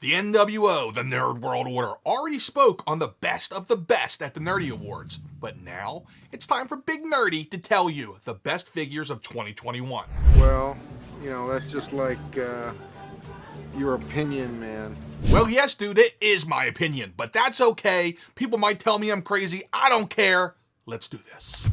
The NWO, the Nerd World Order, already spoke on the best of the best at the Nerdie Awards. But now, it's time for Big Nerdie to tell you the best figures of 2021. Well, you know, that's just like, your opinion, man. Well, yes, dude, it is my opinion, but that's okay. People might tell me I'm crazy. I don't care. Let's do this.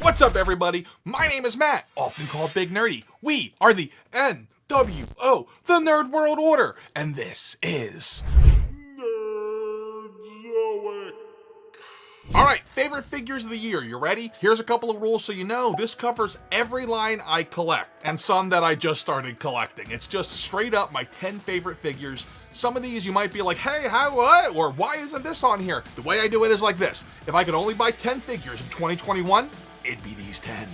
What's up, everybody? My name is Matt, often called Big Nerdie. We are the NWO, the Nerd World Order, and this is Nerdzoic. Alright, favorite figures of the year, you ready? Here's a couple of rules so you know. This covers every line I collect, and some that I just started collecting. It's just straight up my 10 favorite figures. Some of these you might be like, hey, how, what? Or why isn't this on here? The way I do it is like this. If I could only buy 10 figures in 2021, it'd be these 10.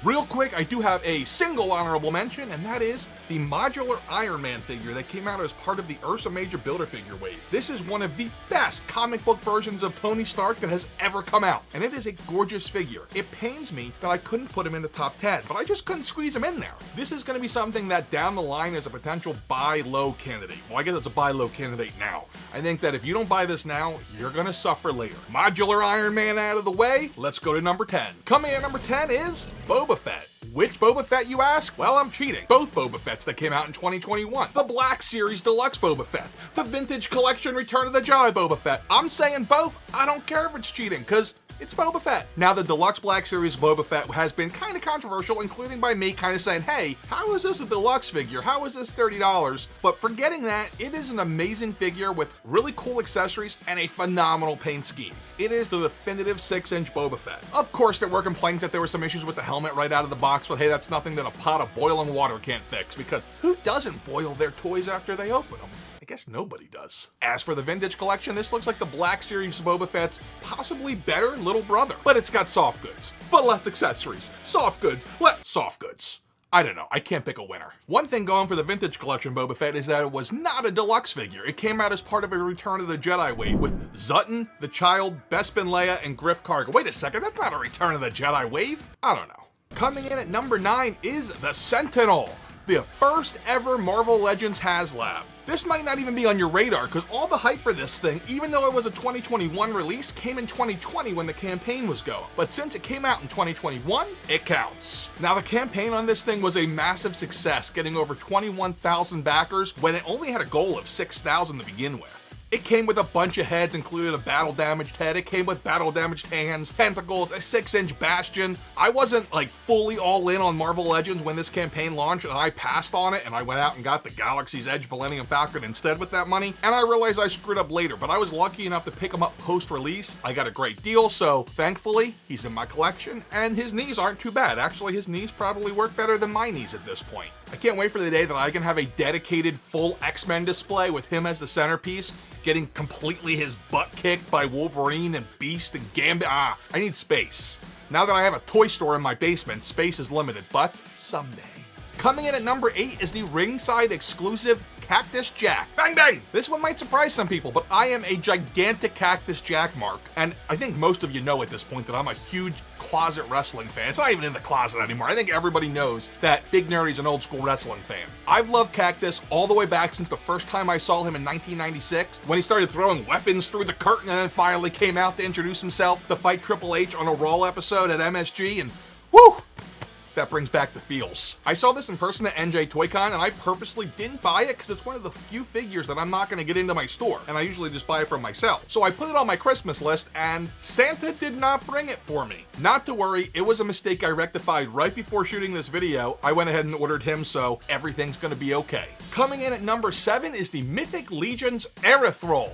Real quick, I do have a single honorable mention, and that is the modular Iron Man figure that came out as part of the 𝐒𝐸𝐴𝐥𝐿 Builder-Figure wave. This is one of the best comic book versions of Tony Stark that has ever come out, and it is a gorgeous figure. It pains me that I couldn't put him in the top 10, but I just couldn't squeeze him in there. This is going to be something that down the line is a potential buy low candidate. Well, I guess it's a buy low candidate now. I think that if you don't buy this now, you're going to suffer later. Modular Iron Man out of the way, let's go to number 10. Coming in at number 10 is Boba Fett. Which Boba Fett, you ask? Well, I'm cheating. Both Boba Fetts that came out in 2021. The Black Series Deluxe Boba Fett. The Vintage Collection Return of the Jedi Boba Fett. I'm saying both. I don't care if it's cheating, because it's Boba Fett. Now, the Deluxe Black Series Boba Fett has been kind of controversial, including by me kind of saying, hey, how is this a deluxe figure? How is this $30? But forgetting that, it is an amazing figure with really cool accessories and a phenomenal paint scheme. It is the definitive 6-inch Boba Fett. Of course, there were complaints that there were some issues with the helmet right out of the box, but hey, that's nothing that a pot of boiling water can't fix, because who doesn't boil their toys after they open them? I guess nobody does. As for the Vintage Collection, this looks like the Black Series Boba Fett's possibly better little brother, but it's got soft goods, but less accessories. Soft goods, soft goods. I don't know, I can't pick a winner. One thing going for the Vintage Collection Boba Fett is that it was not a deluxe figure. It came out as part of a Return of the Jedi wave with Zutton, the Child, Bespin Leia, and Griff Karga. Wait a second, that's not a Return of the Jedi wave? I don't know. Coming in at number 9 is the Sentinel, the first ever Marvel Legends HasLab. This might not even be on your radar because all the hype for this thing, even though it was a 2021 release, came in 2020 when the campaign was going. But since it came out in 2021, it counts. Now, the campaign on this thing was a massive success, getting over 21,000 backers when it only had a goal of 6,000 to begin with. It came with a bunch of heads, including a battle-damaged head. It came with battle-damaged hands, tentacles, a 6-inch Bastion. I wasn't like fully all in on Marvel Legends when this campaign launched, and I passed on it, and I went out and got the Galaxy's Edge Millennium Falcon instead with that money, and I realized I screwed up later, but I was lucky enough to pick him up post-release. I got a great deal, so thankfully, he's in my collection, and his knees aren't too bad. Actually, his knees probably work better than my knees at this point. I can't wait for the day that I can have a dedicated full X-Men display with him as the centerpiece, getting completely his butt kicked by Wolverine and Beast and Gambit. I need space. Now that I have a toy store in my basement, space is limited, but someday. Coming in at number 8 is the ringside exclusive Cactus Jack. Bang bang! This one might surprise some people, but I am a gigantic Cactus Jack mark, and I think most of you know at this point that I'm a huge closet wrestling fan. It's not even in the closet anymore. I think everybody knows that Big Nerdie's an old school wrestling fan. I've loved Cactus all the way back since the first time I saw him in 1996, when he started throwing weapons through the curtain and then finally came out to introduce himself to fight Triple H on a Raw episode at MSG, and woo! That brings back the feels. I saw this in person at NJ ToyCon, and I purposely didn't buy it because it's one of the few figures that I'm not going to get into my store, and I usually just buy it from myself. So I put it on my Christmas list, and Santa did not bring it for me. Not to worry, it was a mistake I rectified right before shooting this video. I went ahead and ordered him, so everything's going to be okay. Coming in at number 7 is the Mythic Legion's Arthur.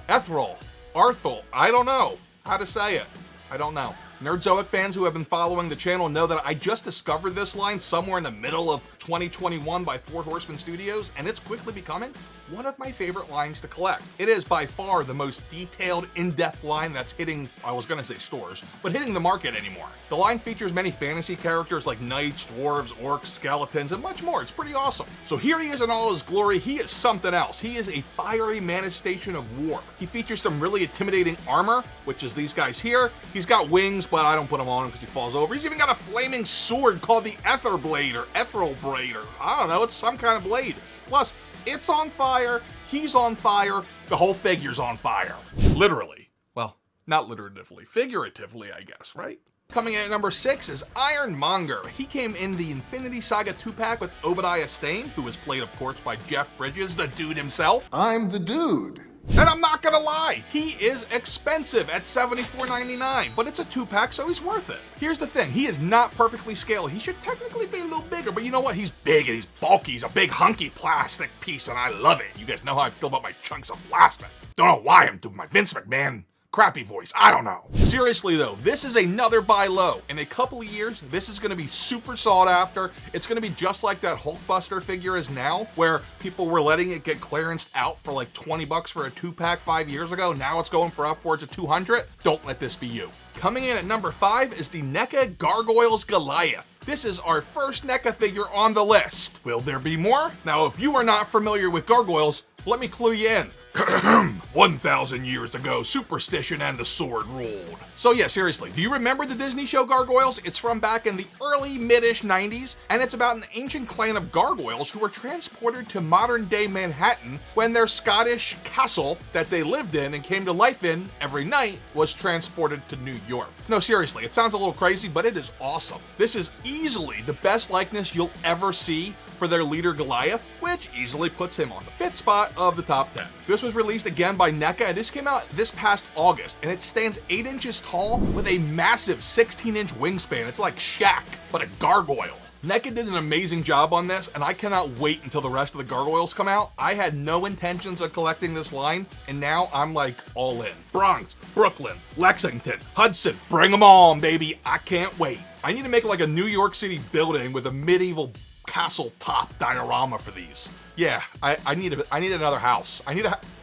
I don't know how to say it. I don't know. Nerdzoic fans who have been following the channel know that I just discovered this line somewhere in the middle of 2021 by Four Horsemen Studios, and it's quickly becoming one of my favorite lines to collect. It is by far the most detailed, in-depth line that's hitting, I was gonna say stores, but hitting the market anymore. The line features many fantasy characters like knights, dwarves, orcs, skeletons, and much more. It's pretty awesome. So here he is in all his glory. He is something else. He is a fiery manifestation of war. He features some really intimidating armor, which is these guys here. He's got wings, but I don't put him on him because he falls over. He's even got a flaming sword called the Ether Blade or Ethereal Blade, or I don't know, it's some kind of blade. Plus, it's on fire, he's on fire, the whole figure's on fire. Literally. Well, not literally, figuratively, I guess, right? Coming in at number 6 is Ironmonger. He came in the Infinity Saga 2-pack with Obadiah Stane, who was played, of course, by Jeff Bridges, the dude himself. I'm the dude. And I'm not gonna lie, he is expensive at $74.99, but it's a 2-pack, so he's worth it. Here's the thing, he is not perfectly scaled. He should technically be a little bigger, but you know what? He's big and he's bulky. He's a big hunky plastic piece, and I love it. You guys know how I feel about my chunks of plastic. Don't know why I'm doing my Vince McMahon crappy voice, I don't know. Seriously though, this is another buy low. In a couple of years, this is gonna be super sought after. It's gonna be just like that Hulkbuster figure is now, where people were letting it get clearanced out for like 20 bucks for a 2-pack 5 years ago. Now it's going for upwards of 200. Don't let this be you. Coming in at number 5 is the NECA Gargoyles Goliath. This is our first NECA figure on the list. Will there be more? Now, if you are not familiar with gargoyles, let me clue you in. 1,000 years ago, superstition and the sword ruled. So yeah, seriously, do you remember the Disney show Gargoyles? It's from back in the early mid-ish 90s, and it's about an ancient clan of gargoyles who were transported to modern-day Manhattan when their Scottish castle that they lived in and came to life in every night was transported to New York. No, seriously, it sounds a little crazy, but it is awesome. This is easily the best likeness you'll ever see for their leader Goliath, which easily puts him on the 5th spot of the top 10. This was released again by NECA, and this came out this past August, and it stands 8 inches tall with a massive 16-inch wingspan. It's like Shaq, but a gargoyle. NECA did an amazing job on this, and I cannot wait until the rest of the gargoyles come out. I had no intentions of collecting this line, and now I'm like all in. Bronx, Brooklyn, Lexington, Hudson, bring them on, baby. I can't wait. I need to make like a New York City building with a medieval castle top diorama for these. Yeah, I need another house.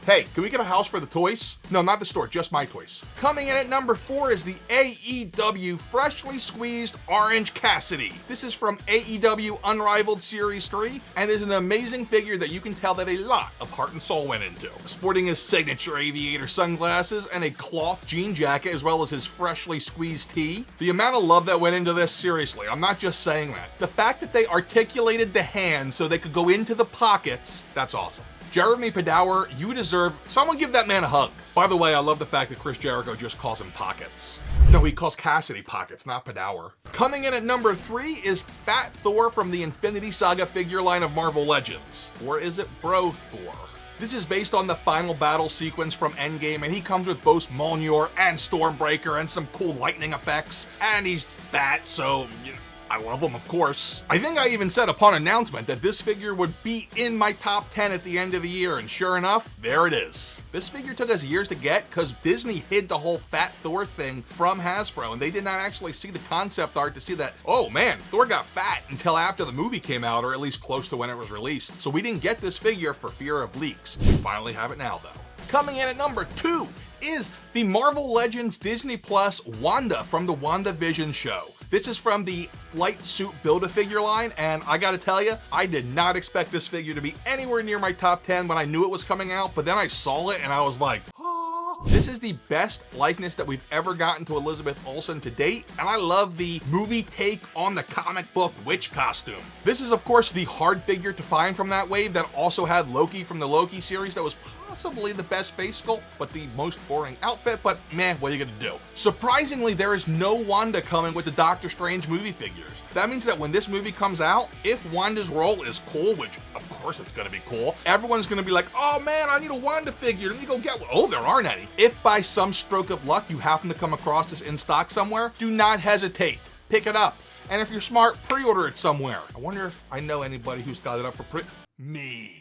Hey, can we get a house for the toys? No, not the store, just my toys. Coming in at number 4 is the AEW Freshly Squeezed Orange Cassidy. This is from AEW Unrivaled Series 3, and is an amazing figure that you can tell that a lot of heart and soul went into. Sporting his signature aviator sunglasses and a cloth jean jacket, as well as his freshly squeezed tee. The amount of love that went into this, seriously, I'm not just saying that. The fact that they articulated the hands so they could go into the pockets, that's awesome. Jeremy Padawer, you deserve, someone give that man a hug. By the way, I love the fact that Chris Jericho just calls him Pockets. No, he calls Cassidy Pockets, not Padawer. Coming in at number 3 is Fat Thor from the Infinity Saga figure line of Marvel Legends. Or is it Bro Thor? This is based on the final battle sequence from Endgame, and he comes with both Mjolnir and Stormbreaker and some cool lightning effects, and he's fat, so, you know, I love him, of course. I think I even said upon announcement that this figure would be in my top 10 at the end of the year, and sure enough, there it is. This figure took us years to get because Disney hid the whole Fat Thor thing from Hasbro, and they did not actually see the concept art to see that, oh man, Thor got fat until after the movie came out, or at least close to when it was released. So we didn't get this figure for fear of leaks. We finally have it now, though. Coming in at number 2 is the Marvel Legends Disney Plus Wanda from the WandaVision show. This is from the Flight Suit Build-A-Figure line, and I gotta tell you, I did not expect this figure to be anywhere near my top 10 when I knew it was coming out, but then I saw it and I was like, ah. This is the best likeness that we've ever gotten to Elizabeth Olsen to date, and I love the movie take on the comic book witch costume. This is, of course, the hard figure to find from that wave that also had Loki from the Loki series that was possibly the best face sculpt, but the most boring outfit, but man, what are you gonna do? Surprisingly, there is no Wanda coming with the Doctor Strange movie figures. That means that when this movie comes out, if Wanda's role is cool, which of course it's gonna be cool, everyone's gonna be like, oh man, I need a Wanda figure, let me go get one. Oh, there aren't any. If by some stroke of luck you happen to come across this in stock somewhere, do not hesitate. Pick it up. And if you're smart, pre-order it somewhere. I wonder if I know anybody who's got it up for me.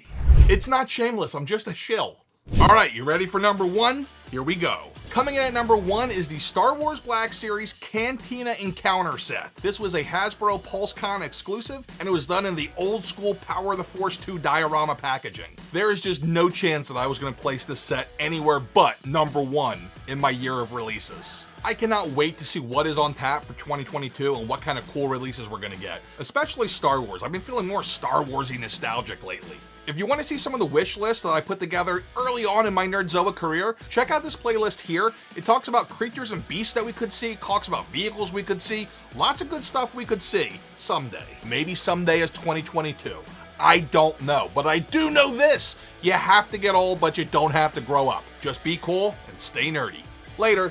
It's not shameless, I'm just a shill. All right, you ready for number 1? Here we go. Coming in at number 1 is the Star Wars Black Series Cantina Encounter set. This was a Hasbro PulseCon exclusive, and it was done in the old school Power of the Force 2 diorama packaging. There is just no chance that I was gonna place this set anywhere but number 1 in my year of releases. I cannot wait to see what is on tap for 2022 and what kind of cool releases we're gonna get, especially Star Wars. I've been feeling more Star Warsy nostalgic lately. If you want to see some of the wish lists that I put together early on in my Nerdzoic career, check out this playlist here. It talks about creatures and beasts that we could see, talks about vehicles we could see, lots of good stuff we could see someday. Maybe someday is 2022. I don't know, but I do know this. You have to get old, but you don't have to grow up. Just be cool and stay nerdy. Later.